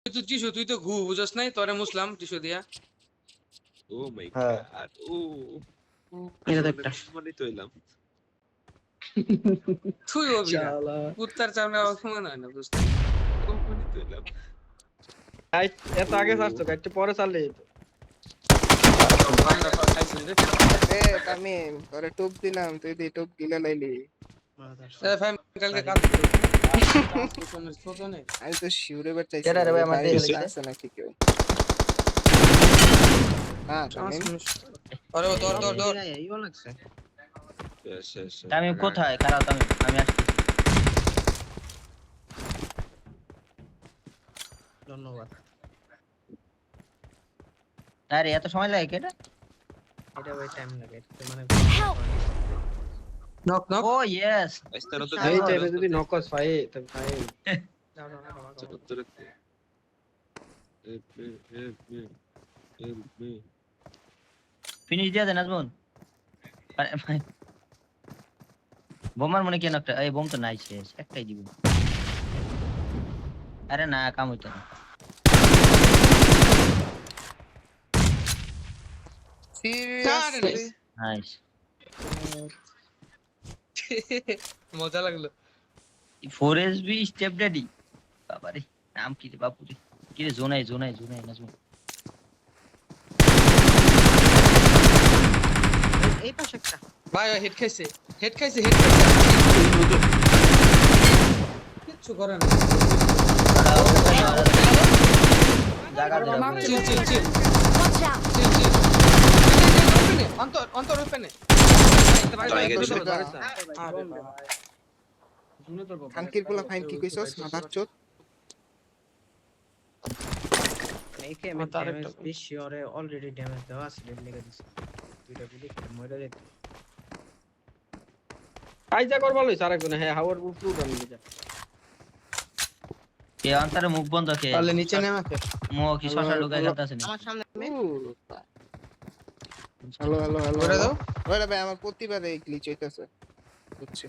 তুই টিস্যু তুই তো ঘু বুঝছ নাই তোরে মুসলাম টিস্যু দিয়া ও মাই গড ও এটা তো একটা মানে তো এলাম তুই অবিরা শালা কুত্তার চামড়া অসমান হয় না বুঝতে ও মানে তো এলাম গাইড এত আগে ছাড়ছো গাইড পরে চাললে আমরা খাইছি রে এ তামিম তোরে টুপ দিলাম তুই দি টুপ গিলে লাইলি এ ভাই কালকে কাজ করব ছোট নেই আমি তো শিউরে বেচাইছি কেডা রে ভাই আমার বাইরে দেখে আছে নাকি কেউ না তামিম আরে ও দর দর দর ইও লাগছে শেষ আমি কোথায় খারাপ আমি আসছি ধন্যবাদ আরে এত সময় লাগে কেটা এটা ভাই টাইম লাগে মানে নক নক ও ইয়েস আস্তারা তো এই টাইমে যদি নকস পাই তবে ভাই ফিনিশ দিয়ে দেন আজমন আরে ভাই বোমার মনে কেন একটা এই বোম তো নাই শেষ একটাই দিব আরে না কাম হইতো না সিরিয়াসলি নাইস মজা লাগলো 4SB স্টেপ ড্যাডি বাবারে নাম কি রে বাপুরে কি রে জোনাই নাজমুন এই পাশে একটা ভাই হেড খাইছে কিচ্ছু করে না জায়গা দে চিল চিল চিল Watch out! চিল চিল অন্তর ওপেনে খানকির গুলা ফাইন কি কইছস মাথার চোদ একে আমি ড্যামেজ বেশি ওরে অলরেডি ড্যামেজ দেওয়া আছে লেগে দিছে দুইটা গুলি মরে যেত আইজা করবা লইছ আরেকজন হ্যাঁ হাওয়ার উপর আমি যা কে অন্তরে মুখ বন্ধ কে তাহলে নিচে নেমে আসে মো কি শশা ঢুকাই যাচ্ছে না আমার সামনে হ্যালো হ্যালো হ্যালো করে দাও ওরে ভাই আমার প্রতিবারে এই গ্লিচ হইতাছে বুঝছি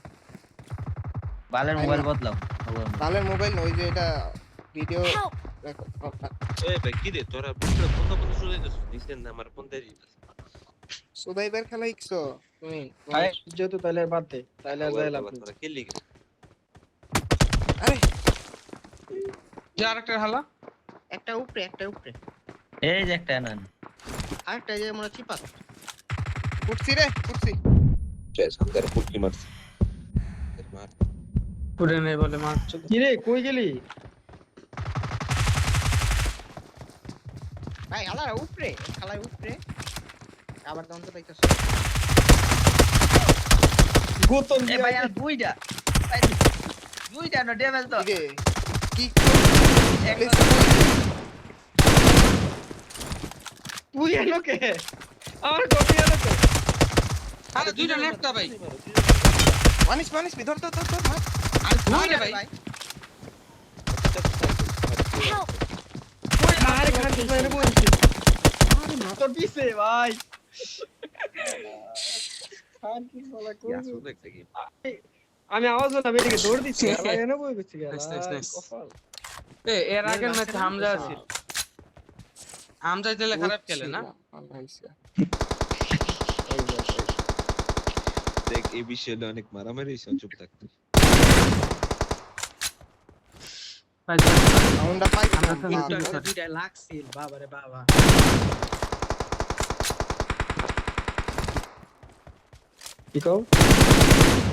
বালের মোবাইল বদলাও তাহলে মোবাইল ওই যে এটা ভিডিও Help! এ ভাই কি রে তোরা পুরো বন্ধ শুনে যাচ্ছিস দিছেন না আমার ফোন দেরি সুদাইবার খেলা ইকছো তুমি আয় যেহেতু তাইলে আর বাদ দে তাইলে আর যাইলাম তোরা কে লিখে আরে যা আরেকটা হালা একটা উপরে এই যে একটা না আরেকটা যে মনে চিপা উঠছি শেষ আন্দার পুটকি মারছে মার পুরে নেই বলে মারছো কি রে কই গেলি ভাই আলার উপরে খালাই উপরে আবার দাম তো পাইতাছ গোতন এ ভাই আর দুইটা না ড্যামেজ তো রে কি তুই এলো কে আমার গটি এলো কে আরে দুইটা নেটটা ভাই মানিস ধর মার আর দুইটা ভাই Help! আরে খান মেরে বলছি আরে মাথা পিছে ভাই খান কি বলা কই ইয়া শুনে একটা গেম আমি আওয়াজ না বেরিয়ে দৌড় দিচ্ছি আল্লাহ এনে বই গেছি Nice. এর আগের ম্যাচে হামজা ছিল হামজা দিলে খারাপ খেলে না দেখ এই বিষয়ে অনেক মারামারি হইছে চুপ থাকতে ভাই সাউন্ডটা পাই আমরা তো নিচে একটা দুইটা লাগছিল বাবা রে বাবা কি কও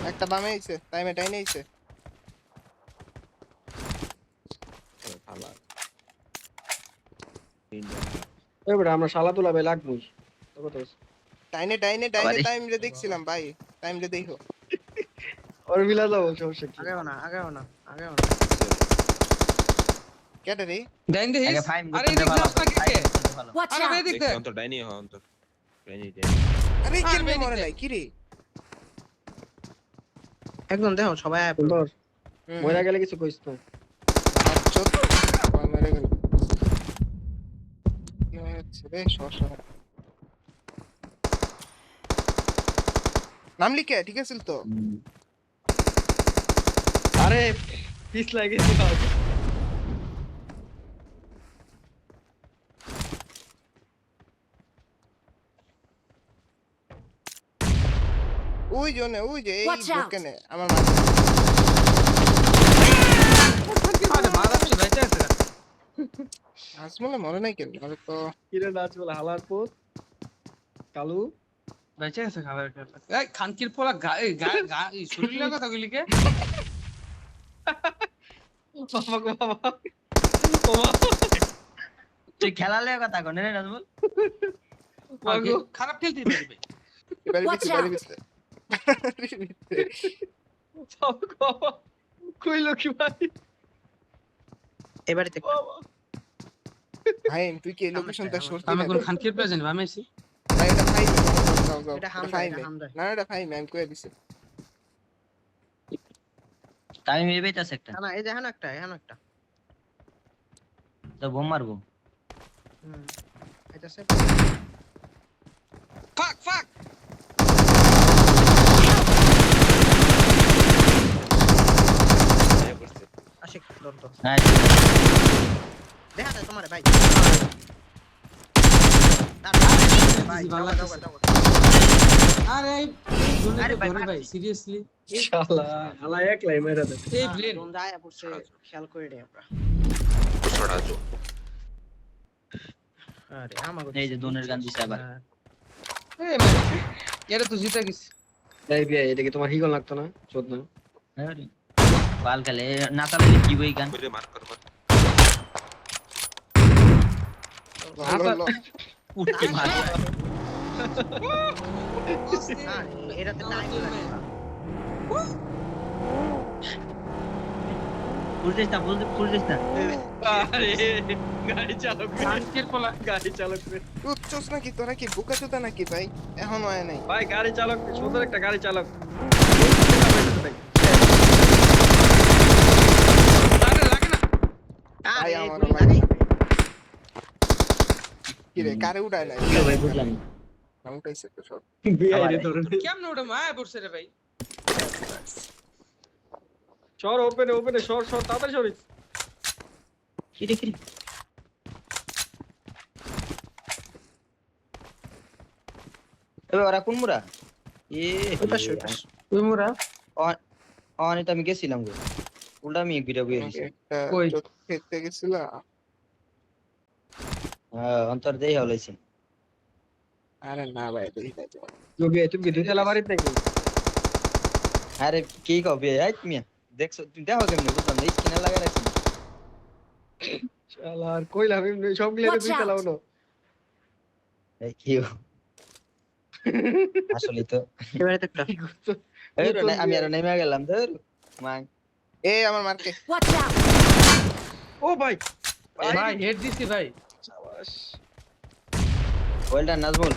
একটা বামে আইছে টাইমে টাইনে আইছে ভালো এবারে আমরা শালা তোলা ভাই লাগবই তো কত টাইনে টাইম রে দেখছিলাম ভাই টাইম রে দেখো ওর মিলা দাও সমস্যা কি আগেও না কেটে রে দেন দে আগে ফাইম আরে এই ভালো গ্লাসটা কি কে ভালো Watch আরে ভাই out! দেখ দেখ অন্তর ডাইনি হ অন্তর ডাইনি আরে হ্যাঁ, কেন বেরিয়ে মরে দে। নাই কি রে একদম দেখো সবাই সুন্দর মইরা গেলে কিছু কইছ না চোদ মেরে গেল রে শশা নাম লিখে ঠিক আছে তো আরে পিছ লাগেছে ওই জন্য ওই যে এই Watch out! দোকানে আমার মাথা আরে মারাচ্ছি ভাই আছে আসমলে মরে নাই কেন আরে তো কিরে নাচ বলে হালার পোত কালু বেঁচে গেছে খাবার খেলা এই খানকির পোলা শরীরের কথা গুলি কে বাবা গো বাবা তুই খেলালে কথা কোন রে নাজমুল? খারাপ খেলতে পারবে এবারে Watch বিছে out! বিছে বাবা কইলো কি ভাই এবারে দেখ ভাই তুই কি লোকেশনটা সরতি আমি না কোন খানকির প্লেয়ার জানি আমি আছি ভাই এটা ভাই যাও যাও এটা হামদা ভাই এটা হামদা না এটা ভাই ম্যাম কই দিছে টাইম এবেইতাছে একটা না এই দেখেন একটা তো বোম মারবো। এটা সে ফাক আশিক দর দর না দেখা যায় তোমারে ভাই ভাই বাংলা দাও আরে আরে ভাই, ভাই সিরিয়াসলি শালা হালা একলাই মেরে দে এই ব্লেন কোন যায় পড়ছে খেয়াল করে রে আমরা ছড়া জো আরে আমাগো এই যে দোনের গান দিছে আবার। এই ভাই এটা তো জিতে গেছে এই বিয়ে এটা কি তোমার হিগল লাগতো না চোদ না আরে বাল খেলে না চালালে কি বই গান বলে মার কর উঠকে মার। এটাতে টাইম লাগে বুঝছিস না বুঝছিস না আরে গাড়ি চালক খানকির পোলা গাড়ি চালক উচ্চস নাকি তোরা কি বোকা চোদা নাকি ভাই এখনো আয় নাই ভাই গাড়ি চালক সুন্দর একটা গাড়ি চালক লাগে না ভাই আমারও লাগে কি রে কারে উড়ায় নাই কি ভাই বুঝলাম না। আমি উঠাইছে তো সব বিয়ে ধরুন কেমনে ওটা মায়া পড়ছে রে ভাই সর ওপেনে সর তাড়াতাড়ি সর কি রে এবার ওরা কোন মুরা তুই মোরা অনেক আমি গেছিলাম গো উল্টা আমি বিরা বইয়ে দিছি কই? খেতে গেছিল অন্তর দেই হলাইছে আরে না ভাই দেখি না তো। যোগী তুমি কি দুইতলা বাড়িতে নাকি আরে কি কবে এই তুমি দেখছো তুমি দেখো কেমনে বুঝলাম না স্কিনে লাগা রাখছি শালা আর কইলাম এমনি সবগুলো Watch দুইতলা out! হলো এই কি আসলে তো এবারে তো একটা এই রে, আমি আর নেমে গেলাম ধর মাং এই আমার মারকে Watch out! ও ভাই ভাই হেড দিছি ভাই সাবাস ওয়েলডান নাজমুল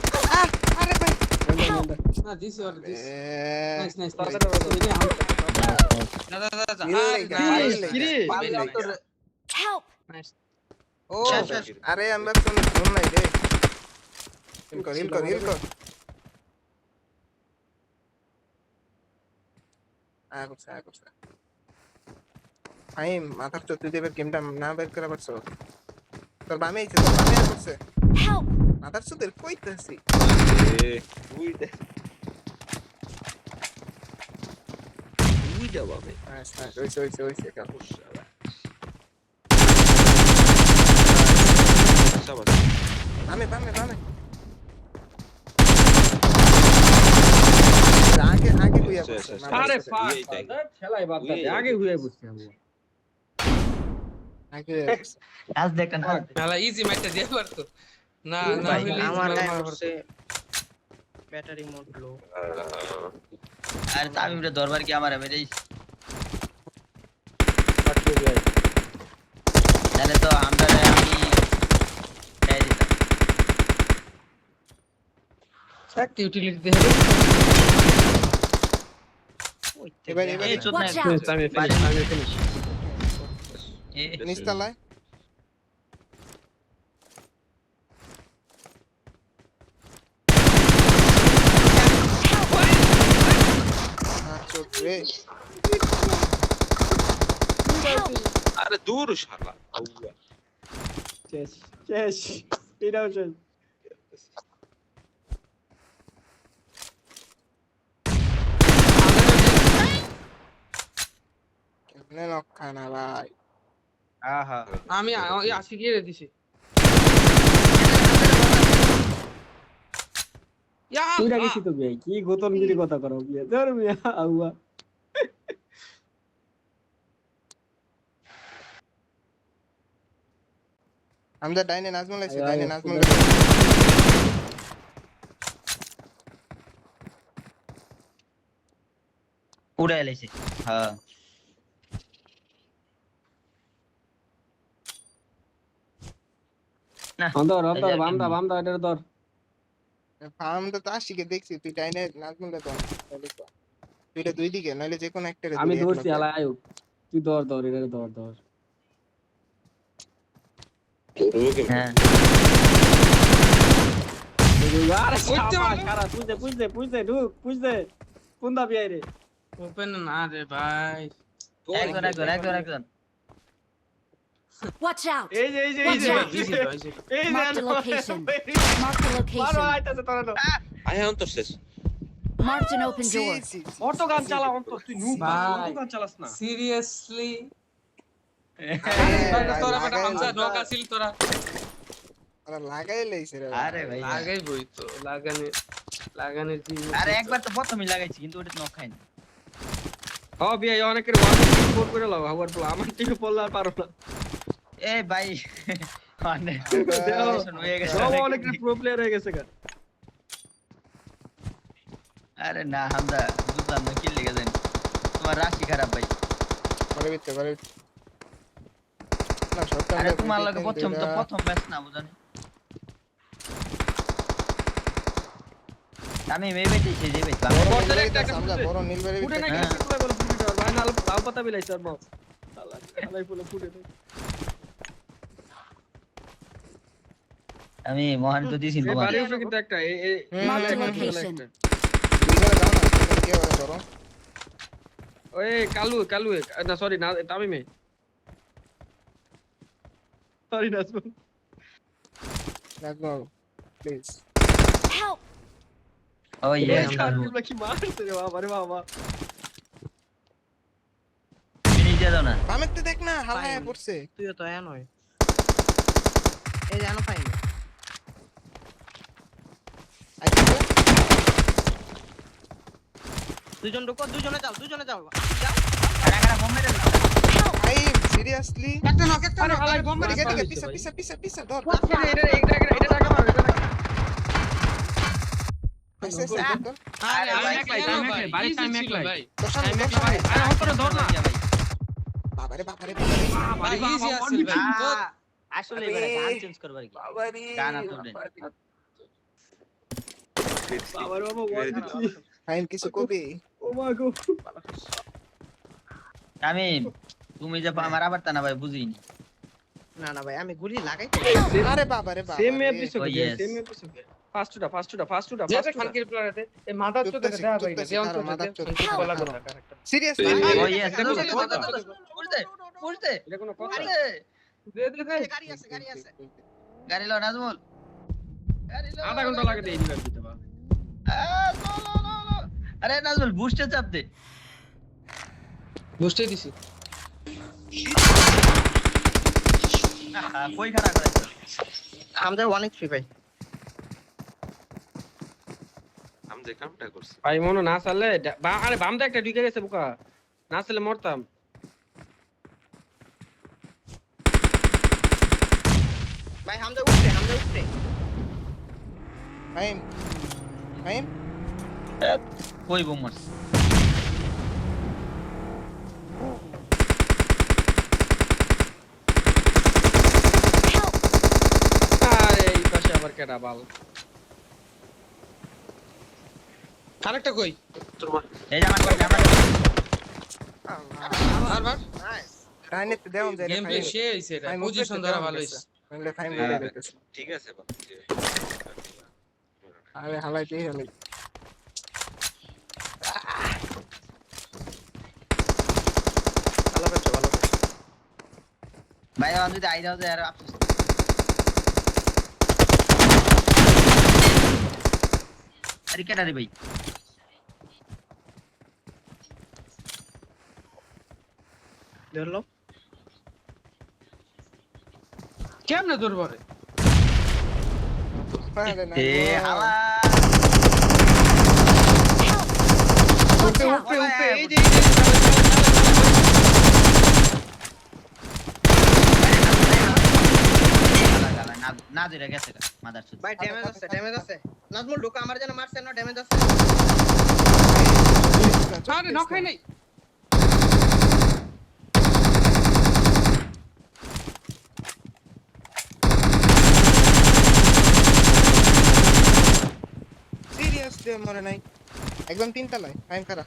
আরে ভাই না দিছি ওর দিছি এ, নাইস নাইস তাড়াতাড়ি দাদা দাদা কিরে Help! ও আরে আমরা ফোন নাই রে হিল কর করছে ফাইম মাথার চোখ তুই দেবের গেমটা না বের করে পারছো তোর বামে করছে Help! মাথার চোখের কইতেছি উই দে বাবা ওইছে কাল সাবাস বামে আগে কইয়া বলছে আরে ফাক এই দেখ। খেলাই বাদ দে আগে হুয়ে বসছি আমি আগে আজ দেখেন মেলা ইজি ম্যাচটা দিয়ে পারতো না না ভাই, হইলে আমার easy গায়ে মারা পড়ছে ব্যাটারি মোড লো আর তামিম রে দরবার কি আমার মেরে তাহলে তো আমরা আমি খাই দিতাম একটা ইউটিলিটি দিয়ে হবে এবার এই চোদ না Watch out! আমি ফিনিশ এ নিস্তালায় চোখ রে Help! আরে দূর শালা আউয়া শেষ এটাও শেষ নে লক্ষা না ভাই আহা আমি ওই 80 গিয়ে দিছি ইয়া তুইটা গেছি তো ভাই কি গোতনগিরি কথা করো বিয়ে ধর মিয়া আউয়া হামজা ডাইনে নাজমুল আছে আয়, ডাইনে আয়, নাজমুল খুদা। উড়ে এলেছে হ্যাঁ না অন্তর এই অন্তর যে বামদা কেমনি? বামদা এটা ধর ফার্ম তো আশিকে দেখছি তুই ডাইনে নাজমুলটা তো তুইটা দুই দিকে নাহলে যে কোনো একটা আমি ধরছি আলা আয়ু তুই ধর ধর এটা ধর ধর হ্যাঁ আরে করতে শাবাশ পারলো? কারা পুষতে ঢুক পুষতে কোন দা বিয়াই রে ওপেন না রে ভাই একজন Watch out! এই যে দিছি ভাই এই Mark the location. Mark the মারো location. আইতাছে তোরা তো আয় অন্তর শেষ Marked an open door. Auto গান চালা অন্তর তুই নু ভাই। অটো গান চালাস না সিরিয়াসলি ভাই, তোরা বেটা লাগাই হামজা না। নক আসিল তোরা আরে লাগাই লইছে রে আরে ভাই লাগাই বই তো লাগানোর কি আরে একবার তো প্রথমই লাগাইছি কিন্তু ওটা নক খাইনি ও বিয়া অনেকের ওয়ান ফোর করে লাও হাওয়ার পোলা আমার টিকে পড়লে আর পারো না এ ভাই মানে হয়ে গেছে সব অনেকের প্রো প্লেয়ার হয়ে গেছে গা আরে না হামদা বুঝলাম না কি লেগে জানি তোমার রাশি খারাপ ভাই করে দিতে না শর্ট আরে তোমার লাগে প্রথম ম্যাচ না বুঝানি আমি মেবেছি যে ভাই বড় একটা সামজা বড় নীল বেরে ফুটে না হ্যাঁ। গেছে পুরো বল ফুটে দাও ভাই না লাল পাতা বিলাইছে আর মাও শালা শালাই পুরো ফুটে দেয় আমি মহান তো দিছি এই তোমার বাড়ির উপরে কিন্তু একটা এই Mark the একটা location. দুই করে দাও না তুমি কে ওরে ধরো ওই কালু না সরি না তামিমে sorry Nazmul Nazmul please Help! ও ইয়ে কালু কি মারছে রে বাবা রে বাবা ফিনিশ দাও না বামেতে দেখ না হালকায় পড়ছে তুইও তো এ নয় এই জানো পাইনি আইছে দুজন ঢুকো দুজনে যাও যাও কারা কারা বোম মেরে দাও ভাই সিরিয়াসলি একটা নক একটা আরে নক হালাই bomb bomb মেরে দিকে মার দিকে দিছে পিছা ভাই। পিছা ধর এটা টাকা মার এটা টাকা আইছে ধর আরে ভাই, আমি একলাই, একলাই আমি একলাই, বাড়ির easy time ছিল একলাই। ভাই দর্শন আরে অন্তরে ধর না বাবারে ভাই বাড়ি easy বাবা, আছিল ভাই তো আসলে এবারে গান চেঞ্জ করবার কি গান আর তো নেই। বাবা রে বাবা ওয়ান দিচ্ছি ফাইন কিছু কবি ও মা গো আমি তুমি যে আমার আবার তা না ভাই বুঝিনি না ভাই আমি গুলি লাগাই আরে বাবারে বাবা সেম ম্যাপ দিছো Oh, কি yes. সেম ম্যাপ দিছো কি ফাস্ট টুটা যেটা খানকির প্লেয়ার আছে এই মাদার চোদে চুপতে দেখা চুপতে ভাই শিখারো, দেওয়ান মাদার চোদে চোদে। বলা কথা সিরিয়াসলি ও ইয়েস বুঝতে বুঝতে এটা কোনো কথা বুঝতে দে গাড়ি আছে গাড়ি লো নাজমুল গাড়ি লো আধা ঘন্টা লাগে এই ম্যাপ দিতে বা আরে নাজমুল বুস্টে চাপ দে বুঝতে দিছি কই খারাপ করেছ আমাদের অনেক ফ্রি ভাই আমি যে কামটা করছি ভাই মনো না চালে আরে বামদা একটা ঢুকে গেছে বুকা না চালে মরতাম ভাই হামজা উঠছে ফাইন ফাইন কই বোম মারছ আরে এই পাশে আবার কেডা বাল আরেকটা কই তোমার এই জামা কই বারবার নাইস ডাইনেতে দেও যায় গেম প্লে শেষ হইছে এটা ফাইন পজিশন ধরা ভালো হইছে মানে ফাইন হ্যাঁ। বলে দিতেছে ঠিক আছে বাবা আরে হালাইতেই হলো ভালো করছো ভাই আমি যদি আইডা যায় আর আফসোস আরে কেডা রে ভাই ধরলো কেমনে ধরবো রে? আরে না এ হালা Watch out! উপরে উপরে এই যে না দিরা গেছে মাদার চুদ ভাই ড্যামেজ আছে নাজমুল ঢোকা আমার যেন মারছে না ড্যামেজ আছে আরে নখাই নাই। সিরিয়াসলি মরে নাই একদম তিন তলায় টাইম খারাপ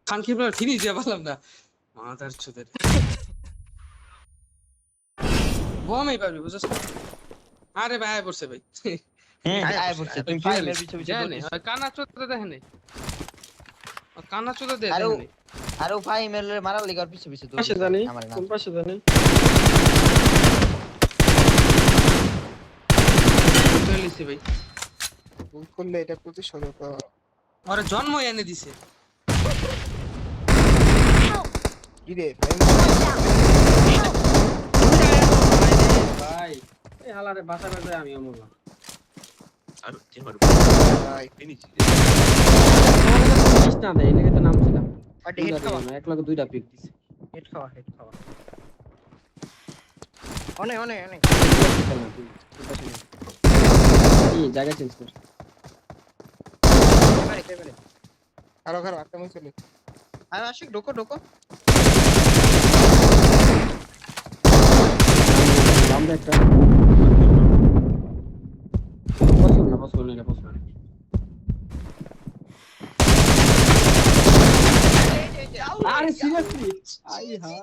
খান কি বলে ফিনিশ দিয়ে পারলাম না মাদার চোদের বমই পাবি বুঝছ না? আরে ভাই আয় পড়ছে ভাই হ্যাঁ আয় পড়ছে তুমি ফাইল এর পিছে পিছে জানে ওই কানা চোদা দেখেন নাই ও কানা চোদা দেখেন আরে নাই আরে ফাইল এর মারার লিগার পিছে পিছে তো পাশে জানি আমার না কোন পাশে জানি চলিছে ভাই ভুল করলে এটা প্রতিশোধ হতো ওরে জন্ম এনে দিছে কি রে ভাই এই হালারে বাসা বাজে আমি মরলাম আর তোমার ভাই ফিনিশ ফিনিশ না দেয় এলাকে তো নামছিলাম আরে হেড খাওয়া এক লাখ দুইটা পিক দিছে হেড খাওয়া অনে এই জায়গা চেঞ্জ কর এবারে আরো ঘর আটটা মিনিট চলে আর আশিক ঢোকো আমরা একটা পছন্দ না আরে সিরিয়াসলি আই হাই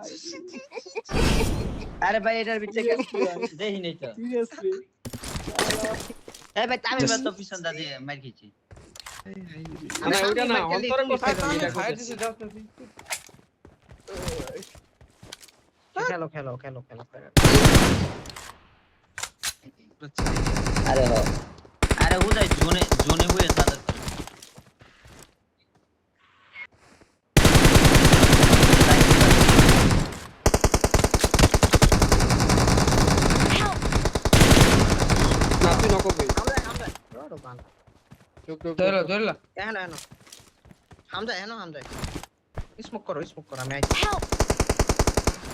আরে ভাই এটার ভিতরে দেখি নাই তো সিরিয়াসলি এই ভাই আমি তো পিছন দা দিয়ে মার খেয়েছি না ওইটা না অন্তরঙ্গ সাইড আমি খাই দিছে যাও তো খেলো আরে উদয় জোনে বইয়ে সাদা না তুই নকো ভাই আমরা রো বাল ধরলা এনো হামজা স্মোক করো আমি Help!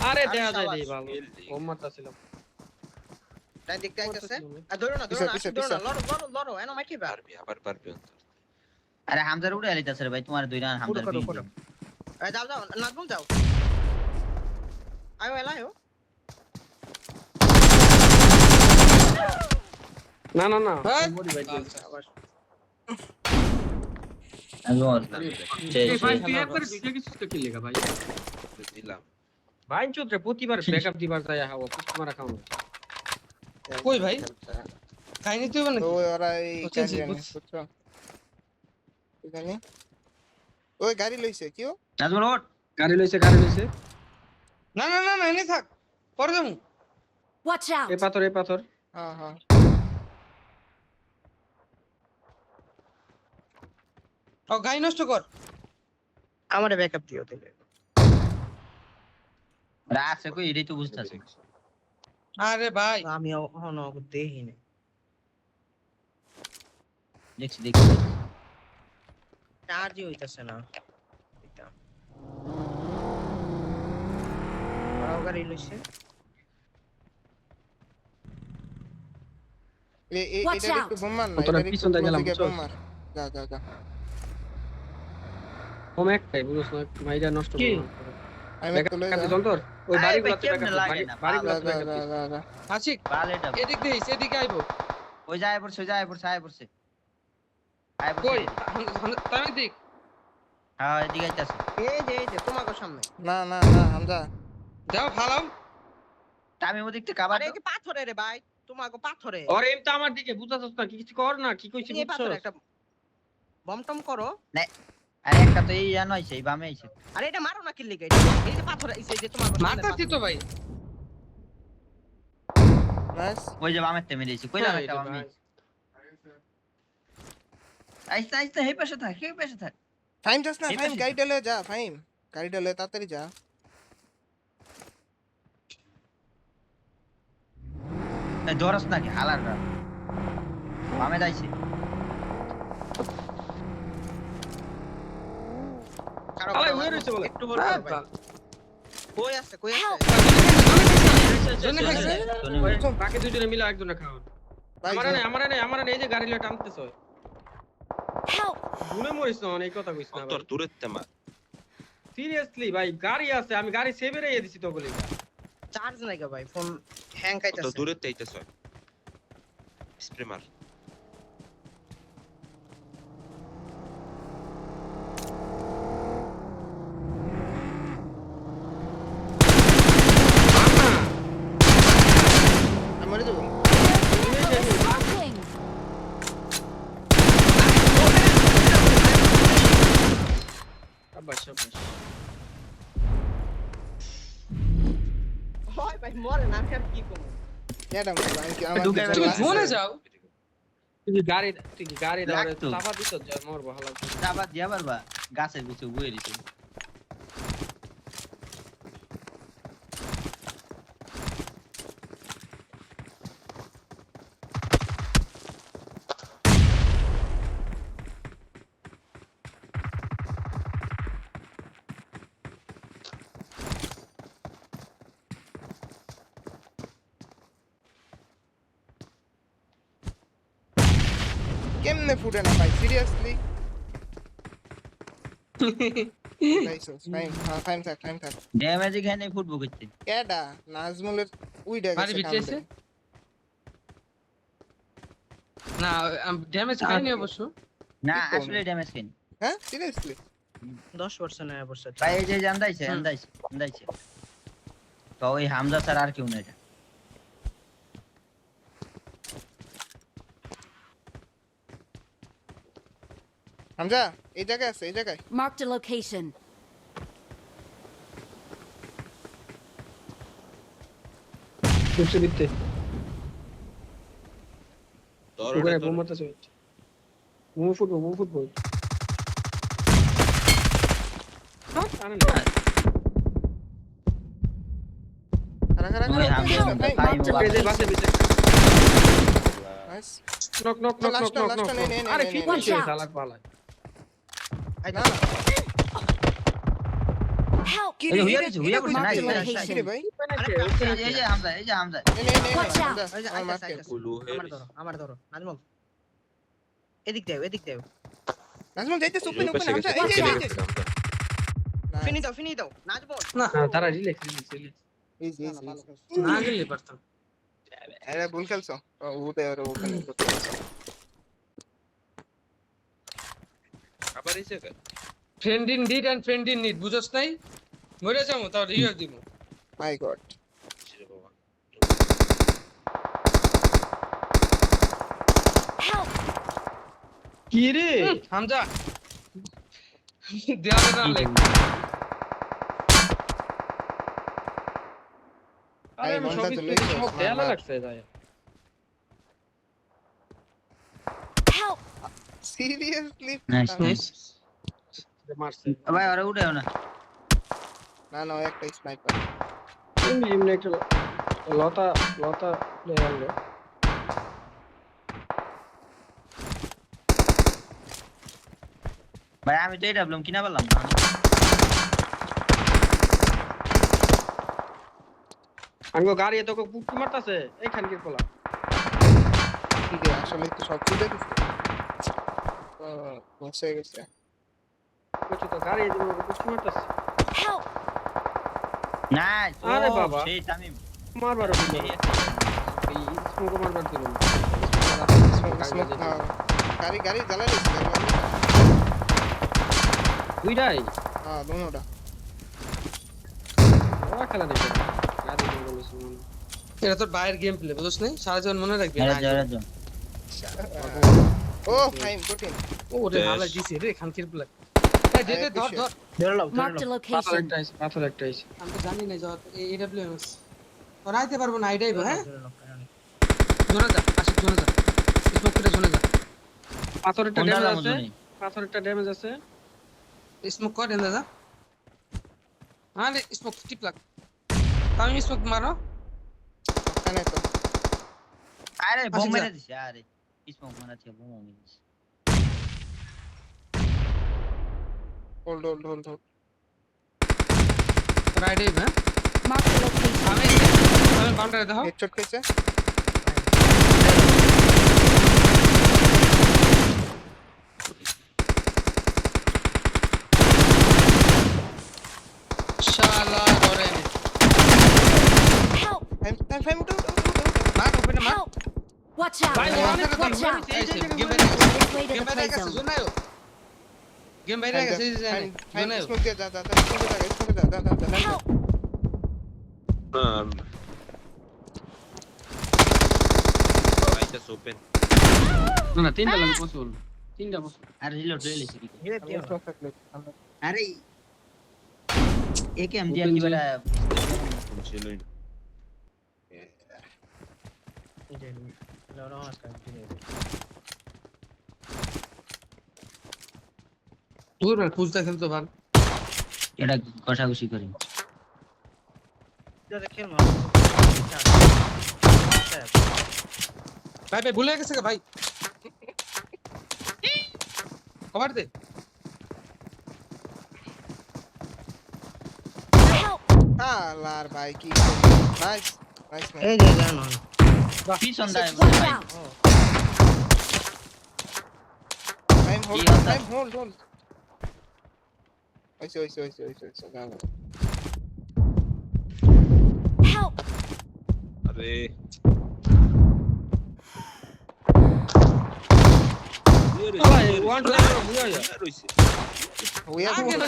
আরে আরে দেখা যায় শাবাশ। রে ভালো ও মারতাছিলাম তাই দেখতে আইতাছে আর ধরো না লড়ো এনো মাইকি বার পারবি আবার পারবি অন্তর আরে হামজার উড়ে আলিতাছে রে ভাই তোমার দুই রান হামজার পুরো বিন করো যাও নাজমুল যাও আয়ো এলায়ো না হ্যাঁ? মরি ভাই আবার এই ভাই তুই তুই একবার দুইটা কিছু তো কি লেখা ভাই দিলাম ভাই চোদ্রে প্রতিবার ব্যাকআপ দিবার যায় হাওয়া পুষ্প মারা খাও কই ভাই খাইনি তুই মানে তো ওরা এই বুঝছি, ক্যান্ডিডেট বুঝছি। বুঝছো কি জানি ওই গাড়ি লইছে কিও নাজমুল ওঠ গাড়ি লইছে না এনে থাক পরে যাবো Watch out! এই পাথর হ্যাঁ ও গাই নষ্ট কর আমারে ব্যাকআপ দিও দিলে রাছে কই এটাই তো বুঝতাছে আরে ভাই আমি হন দেহি না দেখছি চার্জই হইতাছে না এটা বড় গাড়ি লইছে Watch এটা out! একটু বোম মার না কতটা এটা পিছন দিয়ে গেলাম, একটু চল। বোম মার যা কম একটাই বুঝছ না মাইরা নষ্ট কি? করো আমি একটু লই ব্যাকআপ যা যন্তর ওই আরে বাড়িগুলো ভাই, কেমনে লাগে না? বাড়িগুলো যা আশিক বালেটা এদিক দেখিস এদিকে আইবো ওই যায় পড়ছে আয় পড়ছে কই তাই দিক হ্যাঁ এদিকে আইতাছে এই যে তোমাকে সামনে না হামজা যাও ফালাও আমি ওদিক থেকে কাবার আরে এই যে পাথরে রে ভাই তোমাকে পাথরে ওরে এম তো আমার দিকে বুঝাছস না কিছু কর না কি কইছি এই পাথরে বুঝছস একটা বমটম করো আরে একটা তো এই জানো আইছে এই বামে আইছে আরে এটা মারো না কি লিগে এই যে পাথরে এই যে তোমার মারতাছি তো ভাই নাইস ওই যে বামের তে মেরেছি কইলাম একটা বামে আইসা আইসা এই পাশে থাক এই পাশে থাক ফাইম যাস না এই ফাইম পাশে গাড়িটা লয়ে যা ফাইম গাড়িটা লয়ে তাড়াতাড়ি যা এই দরস নাকি হালার রাত বামে যাইছে কারো আলাই হয়ে রইছে বলে একটু বলবো ভাই কই আছে Help! জোনে খাইছে বাকি দুজনে মিলে একজনে খাও ভাই আমারে নেই এই যে গাড়ি লয়ে টানতেছ Help! ভুলে মরিস না অনেক কথা কইছ না তোর দূরের তেমা সিরিয়াসলি ভাই গাড়ি আছে আমি গাড়ি সেভে রেখে দিছি তো বলি চার্জ নাই গো ভাই ফোন হ্যাং তোর খাইতাছে দূরের তেইতেছ স্প্রে মার আমি মরে যাবো Smoking! আব্বা শাবাশ হয় ভাই মরে না আর কি করব ম্যাডাম আমি কি আমার ঢুকে তুমি গেল। জোনে যাও তুই গাড়ি দাও রাখ তো। চাপা দিছ যা মরবো হালা চাপা দিয়া পারবা গাছের পিছে বয়ে দিছে কেমনে ফুটে না ভাই সিরিয়াসলি ফাইম থাক ড্যামেজ এখানে ফুটবো করতে কেডা নাজমুলের উইডা বাড়ি গেছে বিটেছে কামড়ে। না ড্যামেজ খাইনি অবশ্য না কি করবো? আসলে ড্যামেজ খাইনি হ্যাঁ সিরিয়াসলি 10% এর অবস্থা ভাই এই যে জানদাইছে জানদাইছে তো ওই হামজা স্যার আর কেউ না এটা হামজা এই জায়গায় আছে এই জায়গায় Marked a location. ঢুকছে দিতে তোর ওখানে বোম মারতেছে বোম ফুটবো আরে না খারা ওই হামজা ফাইম ভাই এই যে বাসে বিছে নাইস নক Last one, নে, আরে নে, ফিট নে, নে। নিছে শালা পালা না Help! কি এই রে হইয়া এটা গেছে, হইয়া এটা গেছে, কই nice, কি nice. রে ভাই এই যে হামজা নে Watch out. হামজা, ওই যে আমার আইতাছে, মারতে। আইতাছে। কুলু হে আমার ধরো নাজমুল এদিক দেও নাজমুল যাইতেছে ওপেন পাশে হামজা এই Watch যে out. ফিনি দাও নাজমুল না তারা রিল্যাক্স ইজি না গেলে পারতাম আরে ভুল খেলছো ওতে আর ওপেন আবার এই জায়গা friend in deed and friend in need বুঝছ নাই মরে যাবো তাও রিভাইভ দিব মাই গড ছিল বাবা Help! কি রে হামজা দেওয়া না লেগ আরে আমি মনটা সবই তো লইছো, সব দেয়ালে মার। লাগছে যায় Help! সিরিয়াসলি নাইস মারছে ভাই আরে উঠেও না না একটা স্নাইপার এমনি একটা লতা নিয়ে আনলো ভাই আমি তো এটা বললাম কিনা বললাম না আঙ্গো গাড়ি এত কুকি মারতাছে এইখানকে কোলা কি রে আসলে তো সব কিছু দেখিস বসে গেছে কইছো তো গাড়ি এত কুকি মারতাছে Help! নাইস আরে বাবা। সেই তামিম মারবার এই স্মোক মারবার দিল না গাড়ি জ্বালালি দুইটাই হ্যাঁ দুটোটা ওরা খেলা দেখে গাড়ি দিয়ে বলেছে এটা তোর বাইরের গেম প্লে বুঝছ নাই সারা জীবন মনে রাখবি না আরে ও ফাইন কঠিন ও রে বেশ। হালা দিছে রে খানকির প্লে এই দে ধর Marked a পাথর location. একটা আছে পাথর একটা আছে আমি তো জানি না যত এডব্লিউএমএস তোর আইতে পারবো না আইডাইবো হ্যাঁ জোনা যা আশিক জোনা যা স্মোক করে জোনা যা পাথরেরটা কোনটা ড্যামেজ লাম আছে, জোনে পাথরেরটা ড্যামেজ আছে। স্মোক করেন দাদা। আরে স্মোক টিপ লাগ। তুমি স্মোক মারো। ওখানে তো আরে বোম আসেন মেরে যা। দিছে আরে স্মোক মারাছে বোম মেরে দিছে হোল্ড হোল্ড হোল্ড হোল্ড রাইডে না। Mark the location. আমি বাউন্ডারি দাও। হেডশট খেয়েছে শালা ধরে নে। Help! ফাইম টাইম ফাইম টু মার ওপেনে মার। Help! Watch out! ভাই বাউন্ডারি দাও। Watch out! এই সে game This way to game the বাইরে play গেছে zone. জোনায়ো। গেম বাইরে গেছে এই জানে। ফাইম জোনায়ো। স্মোক দিয়ে যা যা যা স্মোকে যা স্মোকে যা যা যা যা Help! Right open. না না তিনটা লাগে পসিবল, তিনটা পসিবল। আরে রিলোড রেলেছে কি হিরে দিও না। স্মোক থাকলে আরে একে এমডিআর কি বলা ছিলই না। হিরে লড়ো আজকে দিনে দূর আর খুঁজতে খেলতে পার। এটা কষাকষি করি এটা খেল মার ভাই ভাই ভুলে গেছে ভাই। কভার দে। Help! আলার ভাই কি নাইস নাইস এই যে জান পিছন দায় Watch out! টাইম হোল্ড কি কথা? টাইম হোল্ড হোল্ড ওইসে গান Help! আরে ভাই ওয়ান টু বুঝা যায়। রইছে। উই আর আগে না।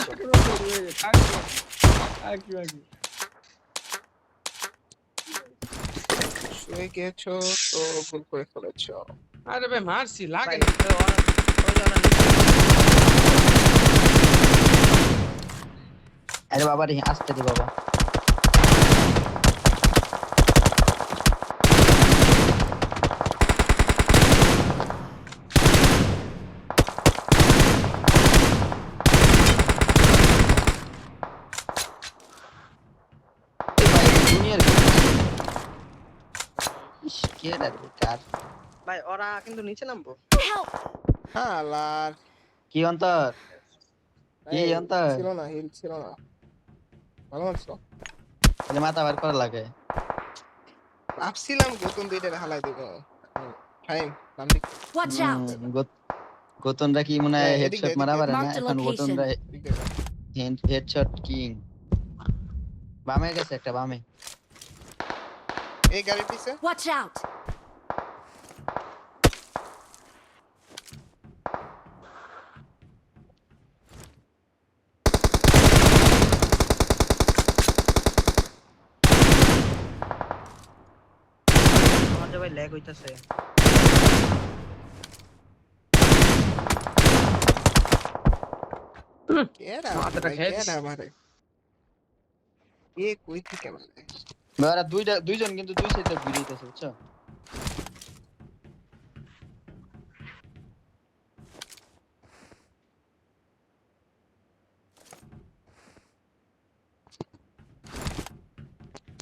শুয়ে গেছো তো ভুল করে ফেলেছো আরে ভাই মারছি লাগে ভাই না। ওই ওরা আরে বাবা রে আসতে দে বাবা জুনিয়র কে রে কার ভাই ওরা কিন্তু নিচে নামবো। Help! আলার কি অন্তর কি অন্তর ছিল না হিল ছিল না ভালো আছো তাহলে মাথা বার করা লাগে ভাবছিলাম গতন দুইটা হালাই দেব টাইম নাম দিক Watch out! গতনরা কি মনে হয় এদিকে, হেডশট এদিকে। মারা পারে না Mark the এখন location. গতনরা হেডশট কিং বামে গেছে একটা বামে এই গাড়ির পিছে Watch out! আমার যে ভাই ল্যাগ হইতাছে। কেডা মাথাটা খেয়ে দিস। কেডা মারে এ কই থেকে মারে ওরা দুইজন কিন্তু দুই সাইডে ঘুরে দিতেছে বুঝছো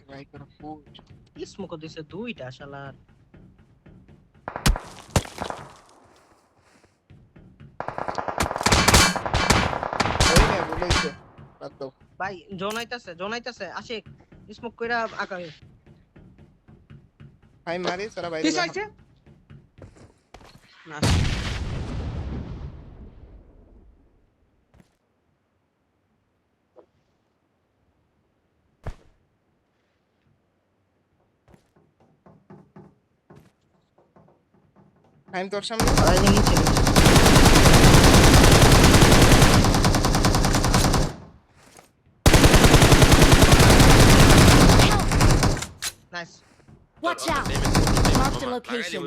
ভাই করে ফুট স্মোক দিছে দুইটা শালার। ওই না বলেছে বাদ দাও ভাই জোনাইতাছে আশিক স্মোক কইরা আকাই ভাই মারি সারা বাইরে পিছে আইছে। না টাইম তোর সামনে ওরা নিচে nice. Watch out! Mark the location.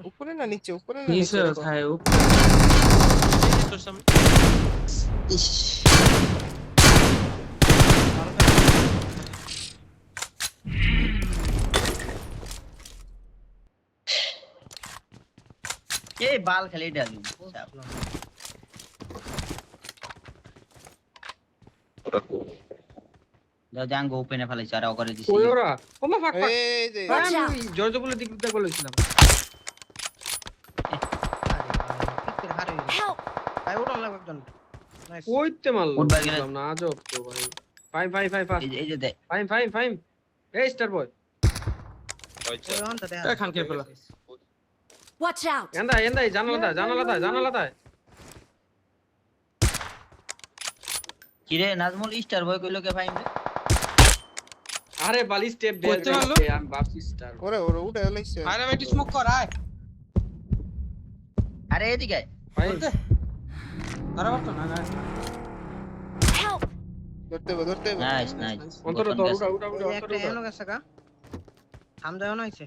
উপরে না নিচে উপরে না নিচে নিচে এরকম। খায় তোর সামনে ইস এই বাল খালি ডালি দাও জাঙ্গো ওপেনে ফেলাইছে আর করে দিছি ওই ওরা ও মা ফাক ফাক এই যে Watch out! আমি জর্জ বলে দিক দিক বলেছিলাম Help! ভাই ওটা লাগবে একজন নাইস কইতে মারলো উঠবার গেলে- বুঝলাম না আজব তো ভাই ফাইম এই যে দে ফাইম এই স্টার বয় কয়টা ওই অনটা দেখ এ খান কে পেলা Watch out! এন্দাই জানালা কিরে নাজমুল স্টার বয় কইলো কে ফাইম রে আরে বালি স্টেপ দে কইতে মারলো? আমি ভাবছি স্টার ওরে উঠে লাইছে আরে ভাই স্মোক কর আয় আরে এদিকে আয়। ফাইম করতে আরে বাপ না না Help! ধরতে হবে নাইস নাইস অন্তর তো উড়া এই একটা এনো গেছে কা হামজাও না হইছে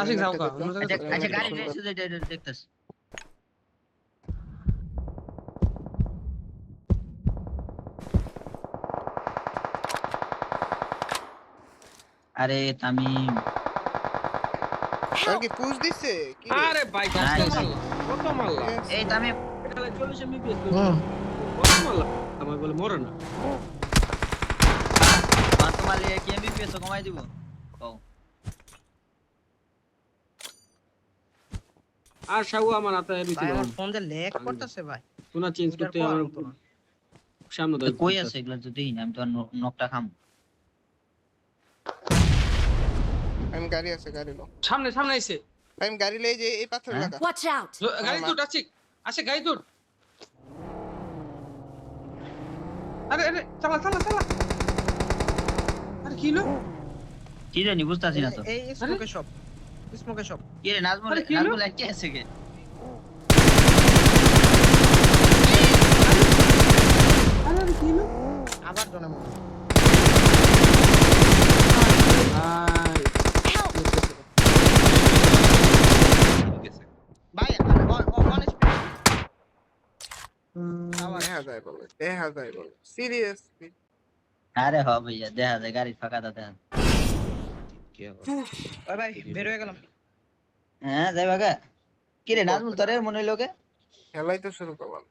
আশিক যাও কা আচ্ছা আচ্ছা গাড়ি রেসে দেখতাছ আরে তামিম আর কি পুশ দিছে কি রে? আরে ভাই Nice. কত মারলা এই তামিম এটা 40 এমবিপিএস হুম কত মারলা আমি বলে মরে না পাঁচ মারলে কি এমবিপিএস কমাই দিব কও আর শাহু আমার হাতে ভাই দিছিল আমার ফোন যে ল্যাগ করতেছে ভাই তোনা চেঞ্জ করতে আমার সামনে তো দাও কই আছে এগুলা তো দেই না আমি তো আর নকটা খাম আমি গাড়ি আছে গাড়ি লো সামনে সামনে আইছে আমি গাড়ি লই যে এই পাথর হ্যাঁ? লাগা Watch out! গাড়ি দুট আছিক আসে গাড়ি দুট আরে আরে চালা আরে কি হলো কি জানি বুঝতাছি না তো এই স্মোকে শপ কি রে নাজমুল আরে কি হলো? নাজমুল কি আছে কে আরে কি হলো আবার জনে মনে ভাই Help! গেছে ভাই আরে অন স্পিড দেখা যায় বলে সিরিয়াসলি আরে হ ভাইয়া দেখা যায় গাড়ি ফাঁকা দাদা কি হবে ওই ভাই বের হয়ে গেলাম হ্যাঁ যাই বাগা কি রে নাজমুল তোরে মনে হইলো কে খেলাই তো শুরু করলাম